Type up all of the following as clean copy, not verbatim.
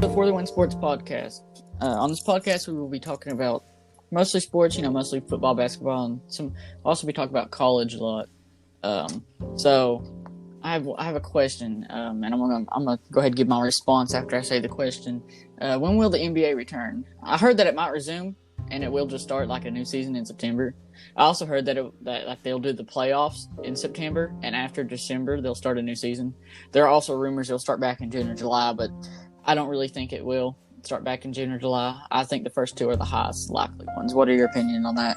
The For the Win Sports Podcast. On this podcast, we will be talking about mostly sports, mostly football, basketball, and also be talking about college a lot. So I have a question, and I'm gonna go ahead and give my response after I say the question. When will the NBA return? I heard that it might resume, and it will just start like a new season in September. I also heard that they'll do the playoffs in September, and after December they'll start a new season. There are also rumors they'll start back in June or July, but I don't really think it will start back in June or July. I think the first two are the highest likely ones. What are your opinions on that?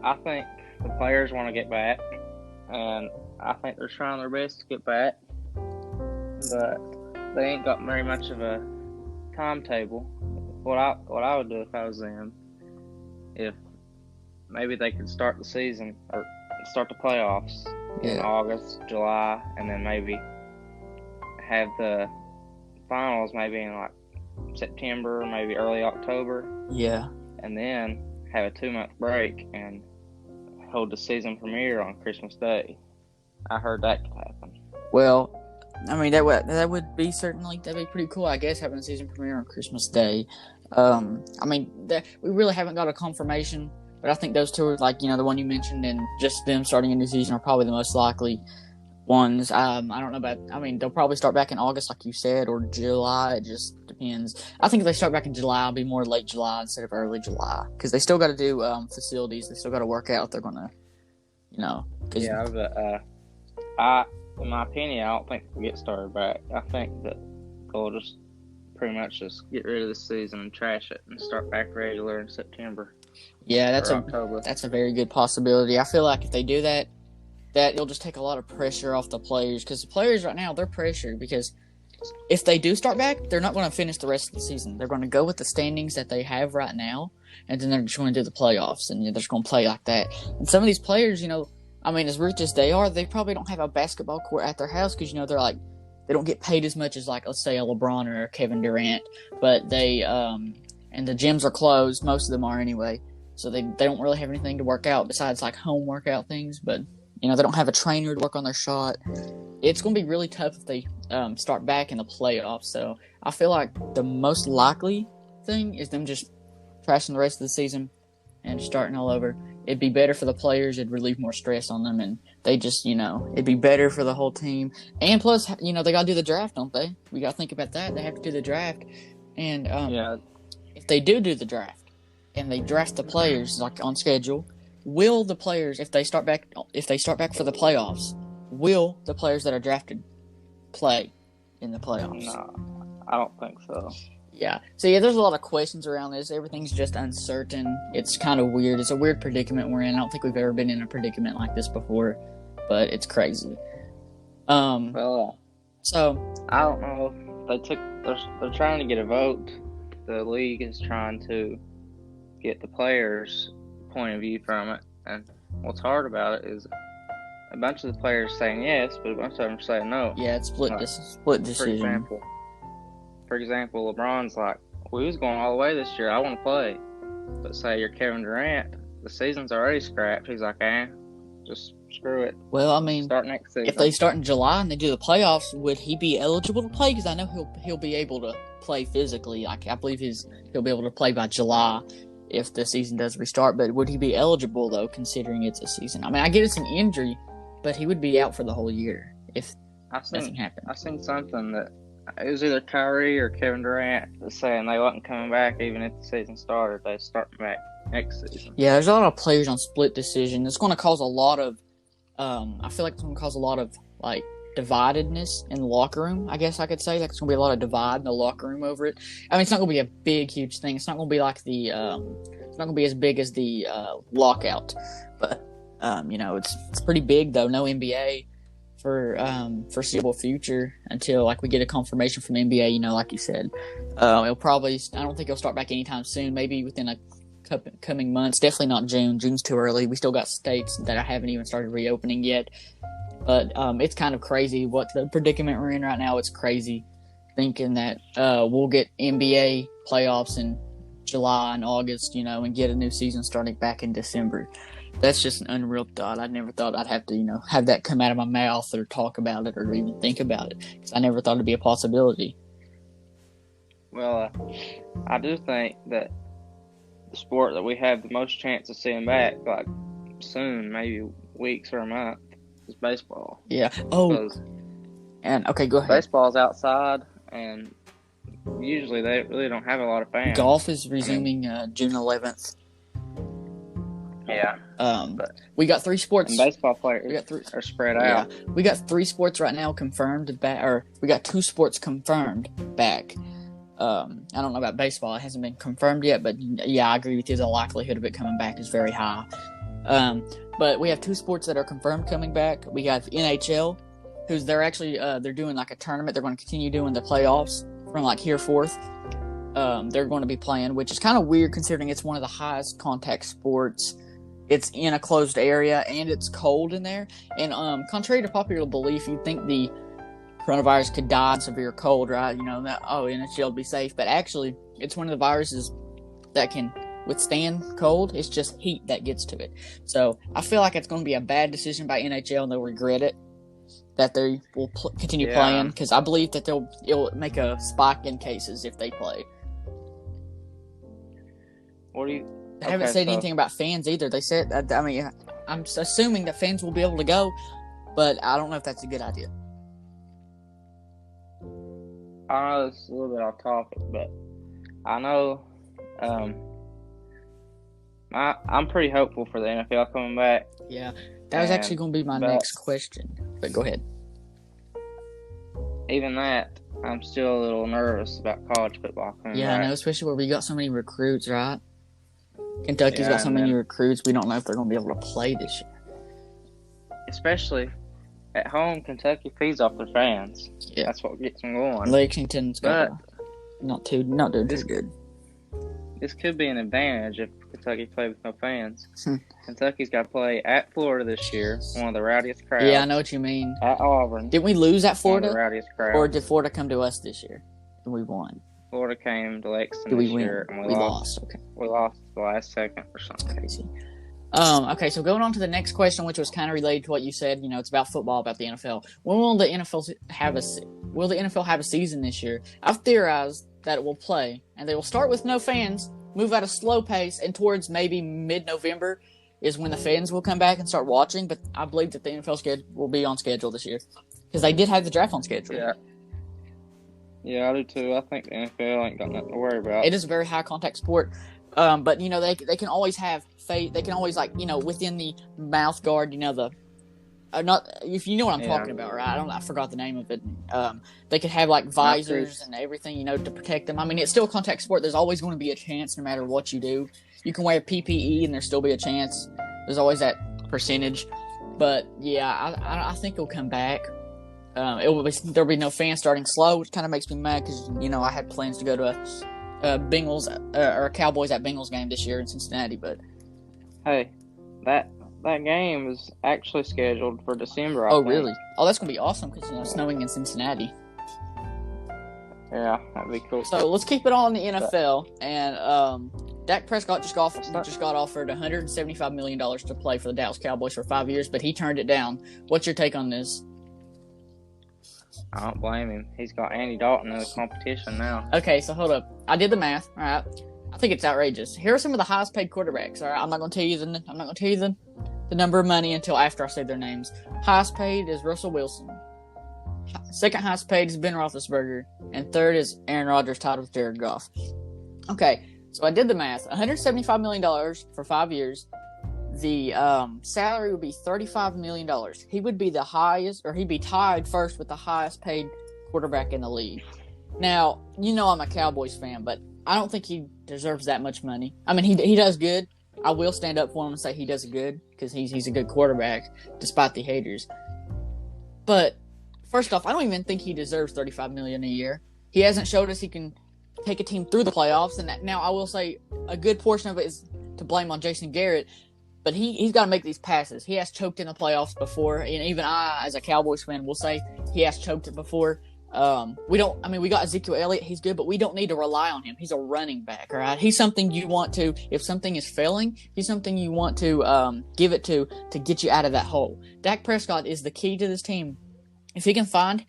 I think the players want to get back, and I think they're trying their best to get back, but they ain't got very much of a timetable. What I would do if I was them, if maybe they could start the season or start the playoffs in August, July, and then maybe have the finals maybe in like September, maybe early October. Yeah. And then have a 2-month break and hold the season premiere on Christmas Day. I heard that could happen. Well, I mean that would be that'd be pretty cool, I guess, having a season premiere on Christmas Day. We really haven't got a confirmation, but I think those two are the one you mentioned and just them starting a new season are probably the most likely ones. I don't know about. They'll probably start back in August, like you said, or July. It just depends. I think if they start back in July, it'll be more late July instead of early July because they still got to do facilities. They still got to work out. They're gonna, but in my opinion, I don't think they'll get started back. I think that they'll just pretty much just get rid of the season and trash it and start back regular in September. Yeah, October. That's a very good possibility. I feel like if they do that it'll just take a lot of pressure off the players because the players right now, they're pressured because if they do start back, they're not going to finish the rest of the season. They're going to go with the standings that they have right now, and then they're just going to do the playoffs, and they're just going to play like that. And some of these players, as rich as they are, they probably don't have a basketball court at their house because, they don't get paid as much as, let's say, a LeBron or a Kevin Durant, but they, and the gyms are closed. Most of them are anyway, so they don't really have anything to work out besides, home workout things, but they don't have a trainer to work on their shot. It's going to be really tough if they start back in the playoffs. So I feel like the most likely thing is them just trashing the rest of the season and starting all over. It'd be better for the players. It'd relieve more stress on them. And they just, it'd be better for the whole team. And plus, they got to do the draft, don't they? We got to think about that. They have to do the draft. And if they do the draft and they draft the players on schedule, will the players, if they start back for the playoffs, will the players that are drafted play in the playoffs? No, I don't think so. Yeah. So, there's a lot of questions around this. Everything's just uncertain. It's kind of weird. It's a weird predicament we're in. I don't think we've ever been in a predicament like this before, but it's crazy. So I don't know. They're trying to get a vote. The league is trying to get the players' point of view from it, and what's hard about it is a bunch of the players saying yes, but a bunch of them saying no. Yeah, it's split decision. For example, LeBron's like, we was going all the way this year. I want to play. But say you're Kevin Durant, the season's already scrapped. He's like, just screw it. Well, start next season. If they start in July and they do the playoffs, would he be eligible to play? Because I know he'll be able to play physically. I believe he'll be able to play by July if the season does restart. But would he be eligible, though, considering it's a season? I get it's an injury, but he would be out for the whole year if nothing happened. I seen something that it was either Kyrie or Kevin Durant saying they wasn't coming back even if the season started. They start back next season. Yeah, there's a lot of players on split decision. It's going to cause a lot of I feel like it's going to cause a lot of dividedness in the locker room, I guess I could say. It's going to be a lot of divide in the locker room over it. It's not going to be a big, huge thing. It's not going to be like it's not going to be as big as the lockout. But, it's pretty big, though. No NBA for foreseeable future until, we get a confirmation from NBA, like you said. I don't think it'll start back anytime soon. Maybe within a coming months. Definitely not June. June's too early. We still got states that I haven't even started reopening yet. But it's kind of crazy what the predicament we're in right now. It's crazy thinking that we'll get NBA playoffs in July and August, and get a new season starting back in December. That's just an unreal thought. I never thought I'd have to, have that come out of my mouth or talk about it or even think about it because I never thought it'd be a possibility. Well, I do think that the sport that we have the most chance of seeing back, like soon, maybe weeks or a month, is baseball. Yeah. Oh, Because and okay, go ahead. baseball's outside, and usually they really don't have a lot of fans. Golf is resuming June 11th. Yeah. We got 3 sports. And baseball players are spread out. Yeah, we got 3 sports right now confirmed back, or we got 2 sports confirmed back. I don't know about baseball; it hasn't been confirmed yet, but yeah, I agree with you. The likelihood of it coming back is very high. But we have 2 sports that are confirmed coming back. We have NHL, who's they're doing like a tournament. They're going to continue doing the playoffs from like here forth. They're going to be playing, which is kind of weird considering it's one of the highest contact sports. It's in a closed area and it's cold in there. And contrary to popular belief, you'd think the coronavirus could die in severe cold, right? You know, NHL will be safe. But actually, it's one of the viruses that can withstand cold. It's just heat that gets to it. So I feel like it's going to be a bad decision by NHL and they'll regret it that they will continue playing, because I believe that it'll make a spike in cases if they play. They haven't said anything about fans either. They said, I mean, I'm assuming that fans will be able to go, but I don't know if that's a good idea. I know it's a little bit off topic, but I know I'm pretty hopeful for the NFL coming back. Yeah, that was actually going to be my next question, but go ahead. Even that, I'm still a little nervous about college football coming back. Yeah, I know, especially where we got so many recruits, right? Kentucky's got so many recruits, we don't know if they're going to be able to play this year. Especially at home, Kentucky feeds off their fans. Yeah. That's what gets them going. Lexington's not doing too good. This could be an advantage if Kentucky plays with no fans. Kentucky's got to play at Florida this year, one of the rowdiest crowds. Yeah, I know what you mean. At Auburn. Did we lose at Florida? One of the rowdiest crowds. Or did Florida come to us this year and we won? Florida came to Lexington this year and we lost. Okay. We lost the last second or something. Crazy. Okay, so going on to the next question, which was kind of related to what you said. You know, it's about football, about the NFL. When will the NFL have a season this year? I've theorized that it will play, and they will start with no fans, move at a slow pace, and towards maybe mid-November is when the fans will come back and start watching. But I believe that the NFL schedule will be on schedule this year because they did have the draft on schedule. Yeah, I do too. I think the NFL ain't got nothing to worry about. It is a very high contact sport. But you know, they can always have faith. They can always, like, you know, within the mouth guard, you know, not if you know what I'm talking about, right? I forgot the name of it. They could have like visors and everything, you know, to protect them. I mean, it's still a contact sport. There's always going to be a chance, no matter what you do. You can wear PPE and there'll still be a chance. There's always that percentage. But yeah, I think it'll come back. There'll be no fans starting slow, which kind of makes me mad because, you know, I had plans to go to a Bengals or a Cowboys at Bengals game this year in Cincinnati. But hey, that game is actually scheduled for December. I think. Really? Oh, that's gonna be awesome because, you know, snowing in Cincinnati. Yeah, that'd be cool. So let's keep it on the NFL. And Dak Prescott just got offered $175 million to play for the Dallas Cowboys for 5 years, but he turned it down. What's your take on this? I don't blame him. He's got Andy Dalton in the competition now. Okay, so hold up. I did the math. All right, I think it's outrageous. Here are some of the highest paid quarterbacks. All right, I'm not going to tell you the number of money until after I say their names. Highest paid is Russell Wilson. Second highest paid is Ben Roethlisberger, and third is Aaron Rodgers, tied with Jared Goff. Okay, so I did the math. $175 million for 5 years. The salary would be $35 million. He would be the highest, or he'd be tied first with the highest paid quarterback in the league. Now, you know I'm a Cowboys fan, but I don't think he deserves that much money. I mean, he does good. I will stand up for him and say he does good because he's a good quarterback, despite the haters. But first off, I don't even think he deserves $35 million a year. He hasn't showed us he can take a team through the playoffs, and now I will say a good portion of it is to blame on Jason Garrett. But he's got to make these passes. He has choked in the playoffs before, and even I, as a Cowboys fan, will say he has choked it before. We got Ezekiel Elliott. He's good, but we don't need to rely on him. He's a running back, all right? He's something you want to, if something is failing, he's something you want to give it to get you out of that hole. Dak Prescott is the key to this team. If he can find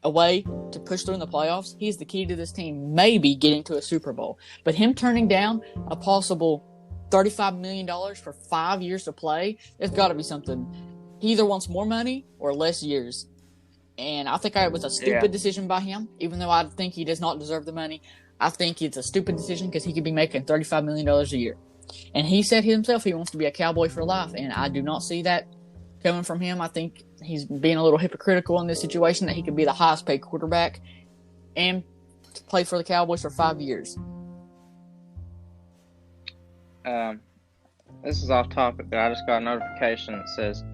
away to push through in the playoffs. He's the key to this team maybe getting to a Super Bowl. But him turning down a possible $35 million for 5 years to play, there's got to be something. He either wants more money or less years. And I think it was a stupid decision by him, even though I think he does not deserve the money. I think it's a stupid decision because he could be making $35 million a year. And he said himself he wants to be a Cowboy for life, and I do not see that coming from him. I think he's being a little hypocritical in this situation that he could be the highest paid quarterback and play for the Cowboys for 5 years. This is off topic, but I just got a notification that says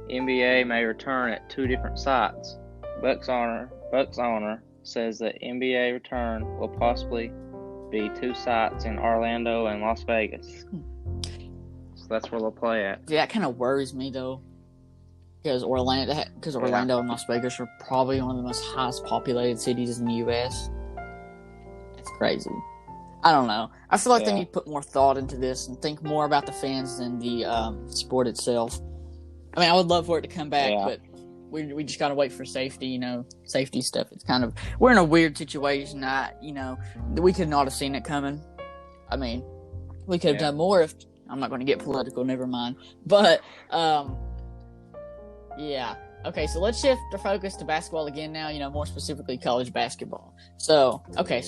NBA may return at 2 different sites. Bucks owner says that NBA return will possibly be 2 sites in Orlando and Las Vegas. So that's where they'll play at. Yeah, that kind of worries me though, because Orlando and Las Vegas are probably one of the most highest populated cities in the U.S. It's crazy. I don't know. I feel like they need to put more thought into this and think more about the fans than the sport itself. I mean, I would love for it to come back, but we just gotta wait for safety. Safety stuff. It's kind of, we're in a weird situation. We could not have seen it coming. I mean, we could have done more if I'm not going to get political. Never mind. But okay. So let's shift our focus to basketball again now. More specifically college basketball. So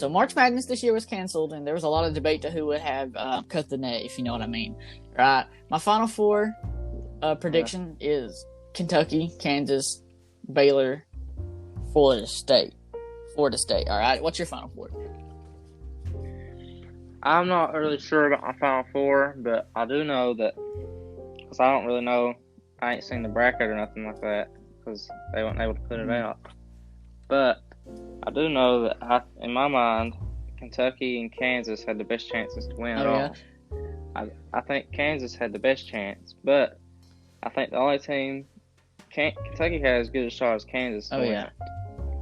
March Madness this year was canceled, and there was a lot of debate to who would have cut the net, if you know what I mean. Right. My Final Four prediction is Kentucky, Kansas, Baylor, Florida State. All right. What's your Final Four? I'm not really sure about my Final Four, but I do know that, because I don't really know, I ain't seen the bracket or nothing like that, because they weren't able to put it out. But I do know that, in my mind, Kentucky and Kansas had the best chances to win it all. I think Kansas had the best chance, but I think the only team Kentucky had as good a shot as Kansas to win.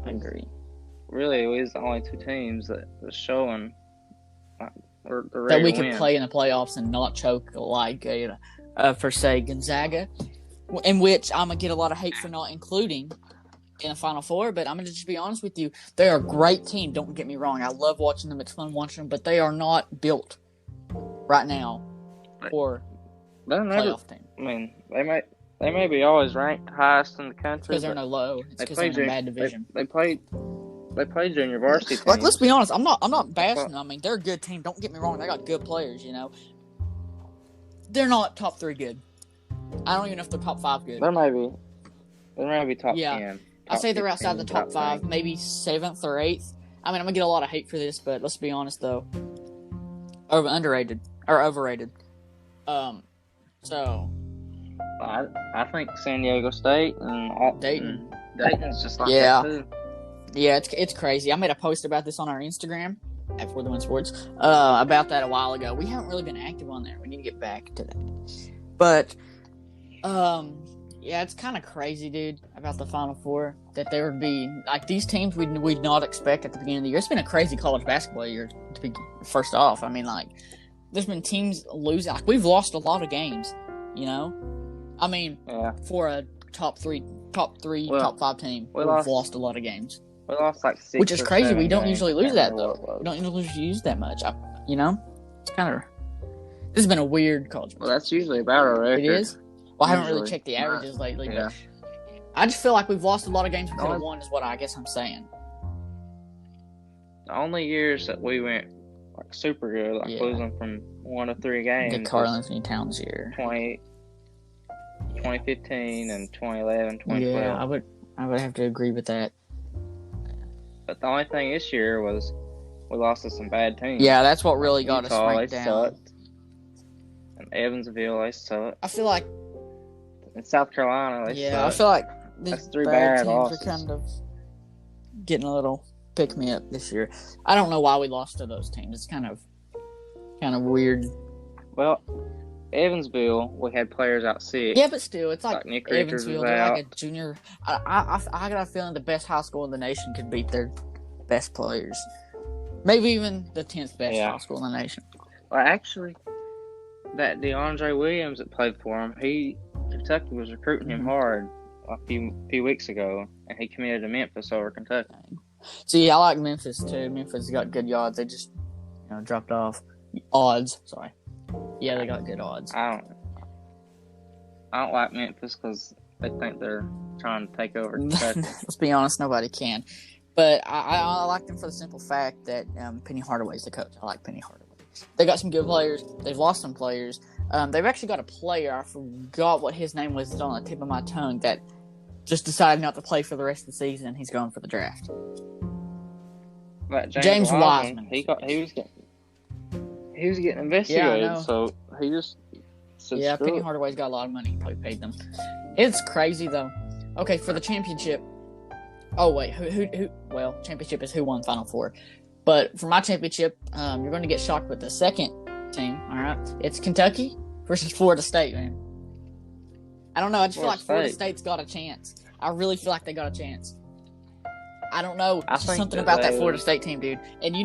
I agree. Really, it was the only 2 teams that was showing that we could play in the playoffs and not choke like for say Gonzaga, in which I'm gonna get a lot of hate for not including in the Final Four. But I'm gonna just be honest with you, they are a great team. Don't get me wrong, I love watching them. It's fun watching them, but they are not built right now for playoff team. I mean, they may be always ranked highest in the country because they're no low. It's because they're in a bad division. They played junior varsity teams. Like, let's be honest, I'm not bashing them. I mean, they're a good team. Don't get me wrong, they got good players. They're not top 3 good. I don't even know if they're top 5 good. They may be top 10. I say they're outside the top 5, maybe 7th or 8th. I mean, I'm gonna get a lot of hate for this, but let's be honest though, underrated or overrated. So I think San Diego State and Dayton's just like that too. Yeah, it's crazy. I made a post about this on our Instagram at For the Win Sports about that a while ago. We haven't really been active on there. We need to get back to that. But it's kind of crazy, dude, about the Final Four, that there would be like these teams we'd not expect at the beginning of the year. It's been a crazy college basketball year. To be first off, I mean, like, there's been teams losing. Like, we've lost a lot of games. I mean, for a top 3, top 5 team, we've lost a lot of games. We lost like 6, which is crazy. We don't usually lose that though. We don't usually use that much. It's kind of. This has been a weird college. Well, that's usually about our record. It is. Well, I haven't really checked the averages lately, but I just feel like we've lost a lot of games we could have won. Is what I guess I'm saying. The only years that we went like super good, like losing from 1 to 3 games. The Karl-Anthony Towns year. 2015 and 2011, 2012. Yeah, I would have to agree with that. But the only thing this year was we lost to some bad teams. Yeah, that's what really got us ranked down. Sucked. And Evansville, they sucked. I feel like in South Carolina, they sucked. I feel like these 3 bad teams losses. are kind of getting a little pick me up this year. I don't know why we lost to those teams. It's kind of weird. Well, Evansville, we had players out sick. Yeah, but still, it's like Nick Evansville. They're like a junior. I got a feeling the best high school in the nation could beat their best players. Maybe even the 10th best high school in the nation. Well, actually, that DeAndre Williams that played for him, Kentucky was recruiting him hard a few weeks ago, and he committed to Memphis over Kentucky. See, I like Memphis too. Memphis got good odds. They just dropped off. Odds, sorry. Yeah, they got good odds. I don't like Memphis because they think they're trying to take over Kentucky. Let's be honest, nobody can. But I like them for the simple fact that Penny Hardaway's the coach. I like Penny Hardaway. They got some good players. They've lost some players. They've actually got a player. I forgot what his name was. It's on the tip of my tongue. That just decided not to play for the rest of the season. He's going for the draft. Like James Wiseman. He was getting investigated. Yeah, so he just said, yeah. Penny it. Hardaway's got a lot of money. He probably paid them. It's crazy though. Okay, for the championship. Oh wait, who? Well, championship is who won Final Four. But for my championship, you're going to get shocked with the second team. All right, it's Kentucky versus Florida State, man. I don't know. I just feel like Florida State's got a chance. I really feel like they got a chance. I don't know. It's just something about that Florida State team, dude. And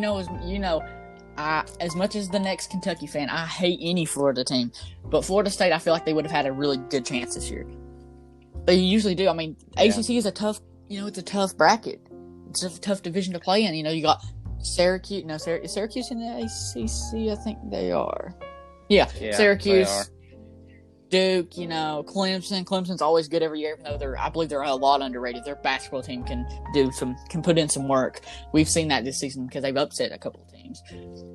as much as the next Kentucky fan, I hate any Florida team. But Florida State, I feel like they would have had a really good chance this year. They usually do. I mean, ACC is a tough, it's a tough bracket. It's a tough division to play in. You got Syracuse. No, is Syracuse in the ACC? I think they are. Yeah, Syracuse. Duke, Clemson. Clemson's always good every year, even though I believe they're a lot underrated. Their basketball team can put in some work. We've seen that this season because they've upset a couple of teams.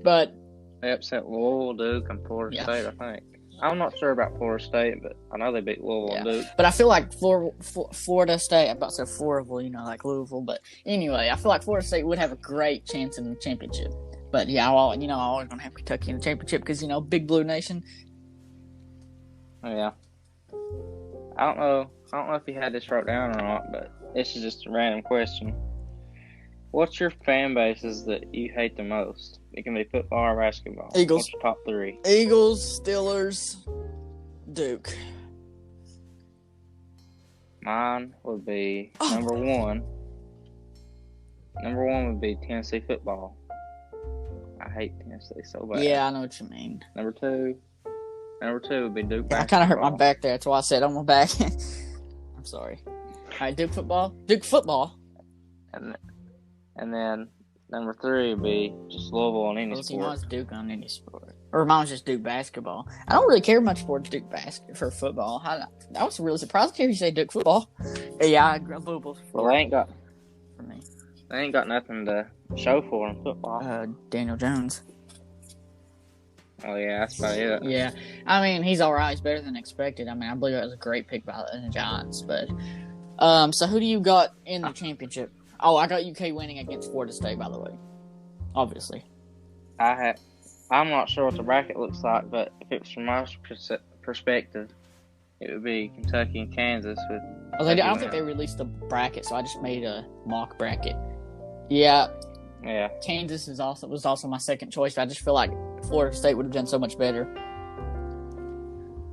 But they upset Louisville, Duke, and Florida State, I think. I'm not sure about Florida State, but I know they beat Louisville and Duke. But I feel like Florida State, I'm about to say Florida, like Louisville. But anyway, I feel like Florida State would have a great chance in the championship. But yeah, I'm always going to have Kentucky in the championship because, Big Blue Nation. Yeah. I don't know if you had this wrote down or not, but this is just a random question. What's your fan bases that you hate the most? It can be football or basketball. Eagles. What's your top three? Eagles, Steelers, Duke. Mine would be number one. Number one would be Tennessee football. I hate Tennessee so bad. Yeah, I know what you mean. Number two would be Duke basketball. I kind of hurt my back there. That's why I said on my back. I'm sorry. All right, Duke football. And then number three would be just Louisville on any sport. Mine's Duke on any sport. Or mine's just Duke basketball. I don't really care much for Duke for football. I was really surprised to hear you say Duke football. Yeah, Louisville's Well, they ain't got for me. They ain't got nothing to show for in football. Daniel Jones. Oh, yeah, that's about it. Yeah. I mean, he's all right. He's better than expected. I mean, I believe it was a great pick by the Giants. But, so who do you got in the championship? Oh, I got UK winning against Florida State, by the way. Obviously. I'm not sure what the bracket looks like, but if it was from my perspective, it would be Kentucky and Kansas. I don't think they released the bracket, so I just made a mock bracket. Yeah. Yeah. Kansas was also my second choice, but I just feel like Florida State would have done so much better.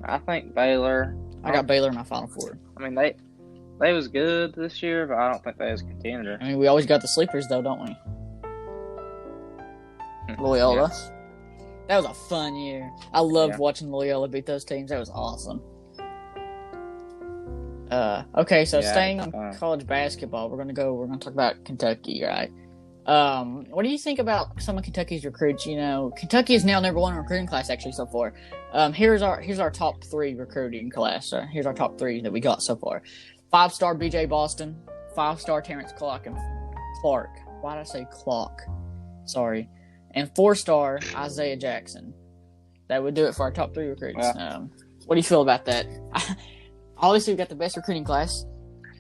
I think Baylor. I got Baylor in my Final Four. I mean, they was good this year, but I don't think they was a contender. I mean, we always got the sleepers, though, don't we? Loyola. Yeah. That was a fun year. I loved watching Loyola beat those teams. That was awesome. Okay, so staying on college basketball, we're gonna talk about Kentucky, right? What do you think about some of Kentucky's recruits? Kentucky is now number one in recruiting class actually so far. Here's our top three recruiting class. Here's our top three that we got so far. 5-star BJ Boston, 5-star Terrence Clark. Why did I say Clark? Sorry. And 4-star Isaiah Jackson. That would do it for our top three recruits. Yeah. What do you feel about that? Obviously, we got the best recruiting class.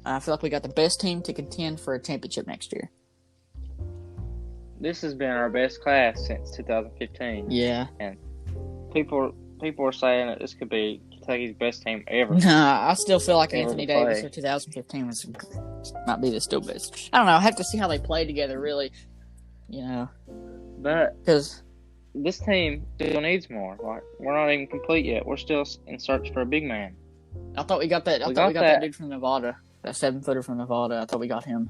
I feel like we got the best team to contend for a championship next year. This has been our best class since 2015. Yeah. And people are saying that this could be Kentucky's best team ever. Nah, I still feel like Anthony Davis for 2015 might be the still best. I don't know. I have to see how they play together, really. But because this team still needs more. Like, we're not even complete yet. We're still in search for a big man. I thought we got that. We got that dude from Nevada, that 7-footer from Nevada. I thought we got him.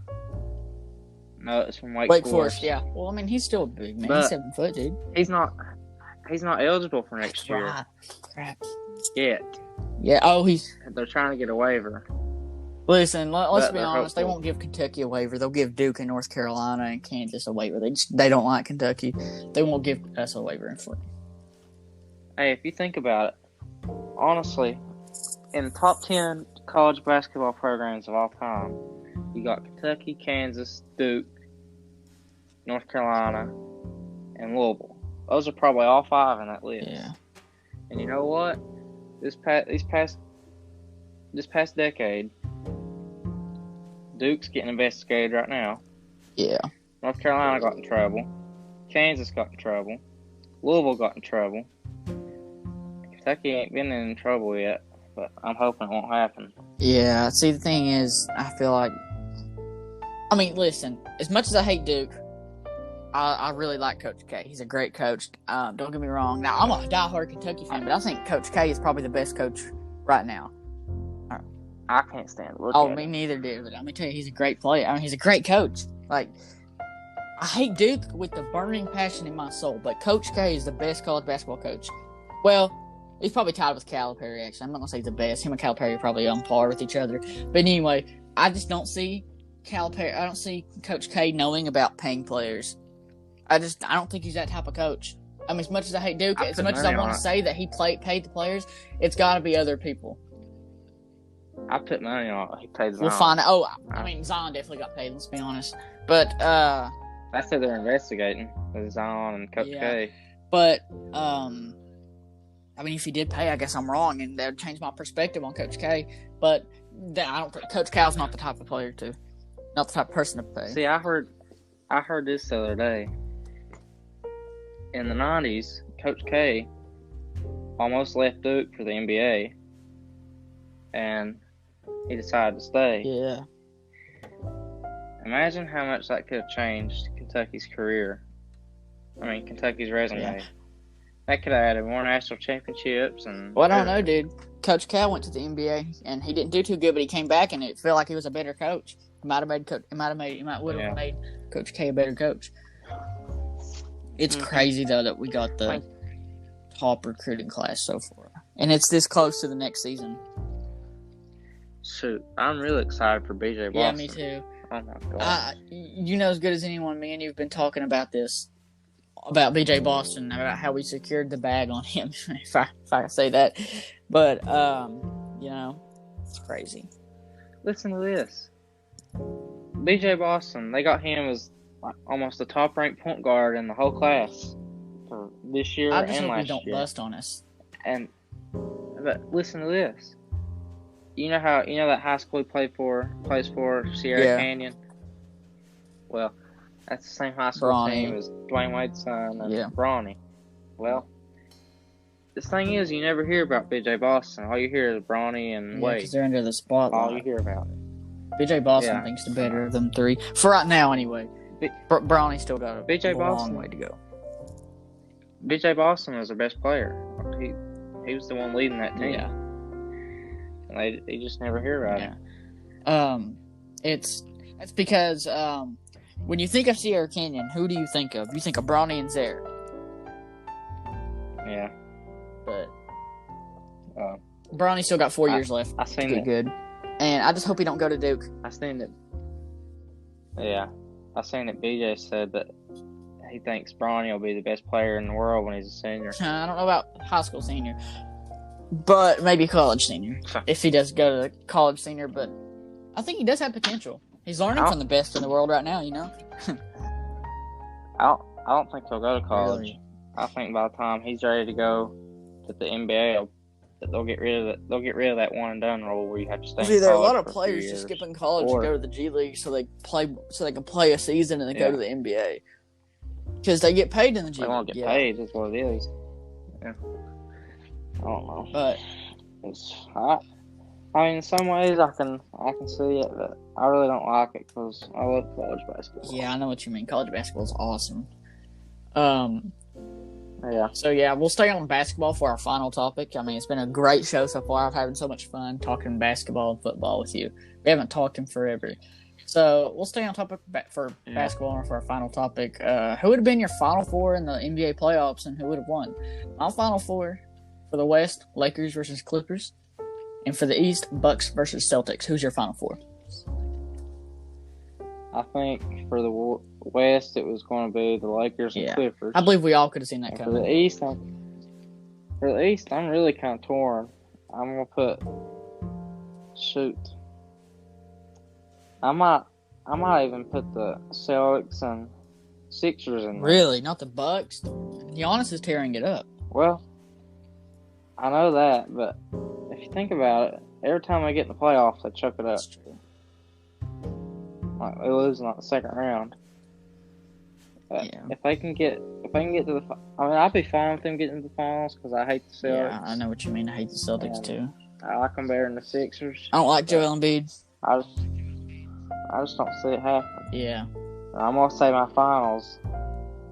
No, it's from Wake Forest. Yeah. Well, I mean, he's still a big man. He's 7 foot, dude. He's not eligible for next year. Crap. Yet. Yeah. Oh, They're trying to get a waiver. Listen, let's But be they're honest. They hopeful. won't give Kentucky a waiver. They'll give Duke and North Carolina and Kansas a waiver. They don't like Kentucky. They won't give us a waiver for it. Hey, if you think about it, honestly, in the top 10 college basketball programs of all time, you got Kentucky, Kansas, Duke, North Carolina, and Louisville. Those are probably all 5 in that list. Yeah. And you know what? This past decade, Duke's getting investigated right now. Yeah. North Carolina got in trouble. Kansas got in trouble. Louisville got in trouble. Kentucky ain't been in trouble yet, but I'm hoping it won't happen. Yeah. See, the thing is, I feel like. I mean, listen. As much as I hate Duke, I really like Coach K. He's a great coach. Don't get me wrong. Now, I'm a diehard Kentucky fan, but I think Coach K is probably the best coach right now. I can't stand to look Oh, at me him. neither, dude. But let me tell you, he's a great player. I mean, he's a great coach. Like, I hate Duke with the burning passion in my soul, but Coach K is the best college basketball coach. Well, he's probably tied with Calipari, actually. I'm not going to say he's the best. Him and Calipari are probably on par with each other. But anyway, I just don't see Calipari. I don't see Coach K knowing about paying players. I don't think he's that type of coach. I mean, as much as I hate Duke, as much as I want to say that he paid the players, it's got to be other people. I put money on it. He paid Zion. We'll find out. Oh, I mean, Zion definitely got paid, let's be honest. But, I said they're investigating with Zion and Coach K. But, I mean, if he did pay, I guess I'm wrong, and that would change my perspective on Coach K. But I don't think Coach Cal's not the type of player not the type of person to pay. See, I heard this the other day. In the 90s, Coach K almost left Duke for the NBA, and he decided to stay. Yeah. Imagine how much that could have changed Kentucky's career. I mean, Kentucky's resume. Yeah. That could have added more national championships and. Well, I don't know, dude. Coach Cal went to the NBA and he didn't do too good, but he came back and it felt like he was a better coach. It would have made Coach K a better coach. It's crazy though that we got the top recruiting class so far, and it's this close to the next season. Shoot, I'm really excited for BJ Boston. Yeah, me too. Oh my god! You know as good as anyone, me and you've been talking about this, about BJ Boston, about how we secured the bag on him. if I say that, but you know, it's crazy. Listen to this. BJ Boston, they got him as almost the top-ranked point guard in the whole class for this year I just and hope last he don't year. bust on us. But listen to this. You know that high school he plays for Sierra Canyon. Well, that's the same high school team as Dwayne Wade's son and Bronny. Well, the thing is, you never hear about BJ Boston. All you hear is Bronny and Wade. Because they're under the spotlight. All you hear about it. BJ Boston thinks the better of them three for right now, anyway. Bronny's still got a long way to go. BJ Boston was their best player. He was the one leading that team. Yeah. And they just never hear about him. That's because when you think of Sierra Canyon, who do you think of? You think of Bronny and Zaire. Yeah. But Bronny's still got 4 years left. I seen it. Good. And I just hope he don't go to Duke. I seen it. Yeah. I seen that BJ said that he thinks Bronny will be the best player in the world when he's a senior. I don't know about high school senior, but maybe college senior. If he does go to college senior, but I think he does have potential. He's learning from the best in the world right now, you know? I don't think he'll go to college. Really? I think by the time he's ready to go to the NBA, they'll get rid of that one and done rule where you have to stay. See, there are a lot of players just skipping college to go to the G League so they can play a season and then go to the NBA because they get paid in the G League. They won't get paid. That's what it is. Yeah. I don't know, but I mean, in some ways I can see it, but I really don't like it because I love college basketball. Yeah, I know what you mean. College basketball is awesome. Yeah. So, we'll stay on basketball for our final topic. I mean, it's been a great show so far. I've had so much fun talking basketball and football with you. We haven't talked in forever. So, we'll stay on topic for basketball for our final topic. Who would have been your Final Four in the NBA playoffs and who would have won? My Final Four for the West, Lakers versus Clippers. And for the East, Bucks versus Celtics. Who's your Final Four? I think for the West, it was going to be the Lakers and Clippers. I believe we all could have seen that And coming. For the East, I'm really kind of torn. I'm going to put. Shoot. I might even put the Celtics and Sixers in there. Really? Not the Bucks? Giannis is tearing it up. Well, I know that, but if you think about it, every time they get in the playoffs, they chuck it up. That's true. Like they lose in like the second round. But if they can get to the, I'd be fine with them getting to the finals because I hate the Celtics. Yeah, I know what you mean. I hate the Celtics too. I like them better than the Sixers. I don't like Joel Embiid. I just don't see it happen. Yeah. I'm gonna say my finals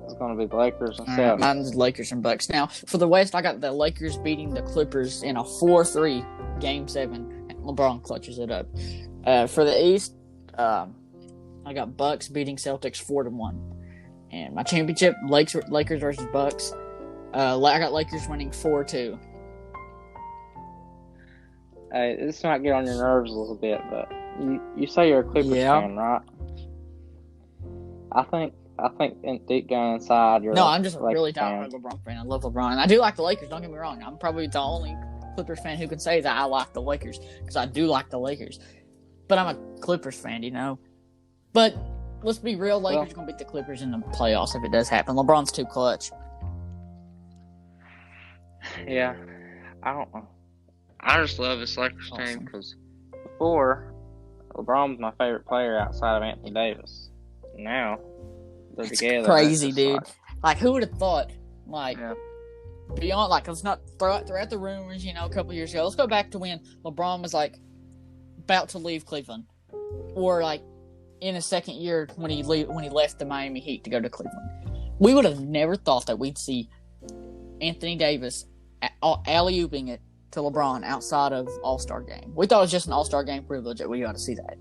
is gonna be the Lakers and Celtics. Mine's Lakers and Bucks. Now for the West, I got the Lakers beating the Clippers in a 4-3 Game 7. And LeBron clutches it up. For the East, I got Bucks beating Celtics 4-1. And my championship, Lakers versus Bucks. I got Lakers winning 4-2. Hey, this might get on your nerves a little bit, but you say you're a Clippers fan, right? I think deep down inside you're. No, I'm just Lakers really diehard LeBron fan. I love LeBron, and I do like the Lakers. Don't get me wrong. I'm probably the only Clippers fan who can say that I like the Lakers because I do like the Lakers. But I'm a Clippers fan, you know. But let's be real, Lakers are gonna beat the Clippers in the playoffs if it does happen. LeBron's too clutch. Yeah, I don't know. I just love this Lakers team because before, LeBron was my favorite player outside of Anthony Davis. Now, they're together. Crazy, dude. Like, who would have thought? Like, beyond, like, let's not throw out the rumors, you know, a couple years ago. Let's go back to when LeBron was, like, about to leave Cleveland. Or, like, in his second year when he left the Miami Heat to go to Cleveland. We would have never thought that we'd see Anthony Davis alley-ooping it to LeBron outside of All-Star Game. We thought it was just an All-Star Game privilege that we got to see that.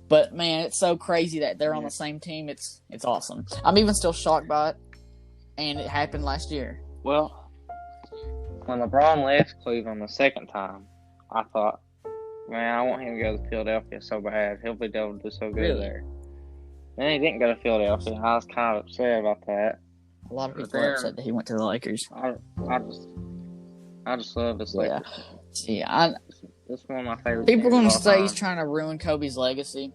But, man, it's so crazy that they're on the same team. It's awesome. I'm even still shocked by it, and it happened last year. Well, when LeBron left Cleveland the second time, I thought, man, I want him to go to Philadelphia so bad. He'll be able to do so good there. Then he didn't go to Philadelphia. I was kind of upset about that. A lot of people are upset that he went to the Lakers. I just love this Lakers. Yeah, it's one of my favorite. People are going to say he's trying to ruin Kobe's legacy.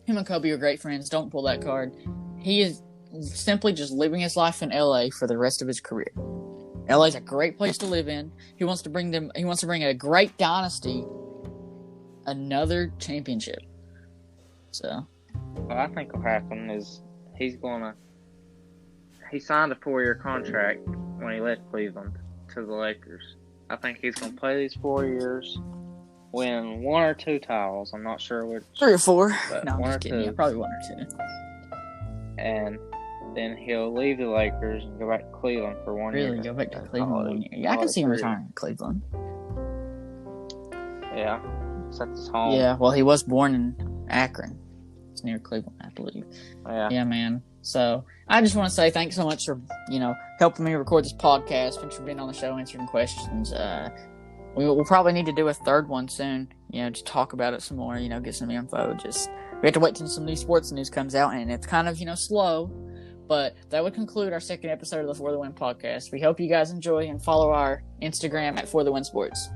Him and Kobe are great friends. Don't pull that card. He is simply just living his life in LA for the rest of his career. LA's a great place to live in. He wants to bring a great dynasty another championship. So, what I think will happen is he signed a 4-year contract when he left Cleveland to the Lakers. I think he's going to play these 4 years, win 1 or 2 titles. I'm not sure which. 3 or 4. No, I'm one just or kidding. two. Yeah, probably 1 or 2. And then he'll leave the Lakers and go back to Cleveland for 1 year. Really? Go back to Cleveland 1 year? Yeah, I can see him retiring in Cleveland. Yeah. That's his home. Yeah, well, he was born in Akron. It's near Cleveland, I believe. Yeah, man. So, I just want to say thanks so much for, helping me record this podcast. Thanks for being on the show, answering questions. We'll probably need to do a third one soon, to talk about it some more, get some info. We have to wait till some new sports news comes out, and it's kind of, slow. But that would conclude our second episode of the For the Win podcast. We hope you guys enjoy and follow our Instagram at For the Win Sports.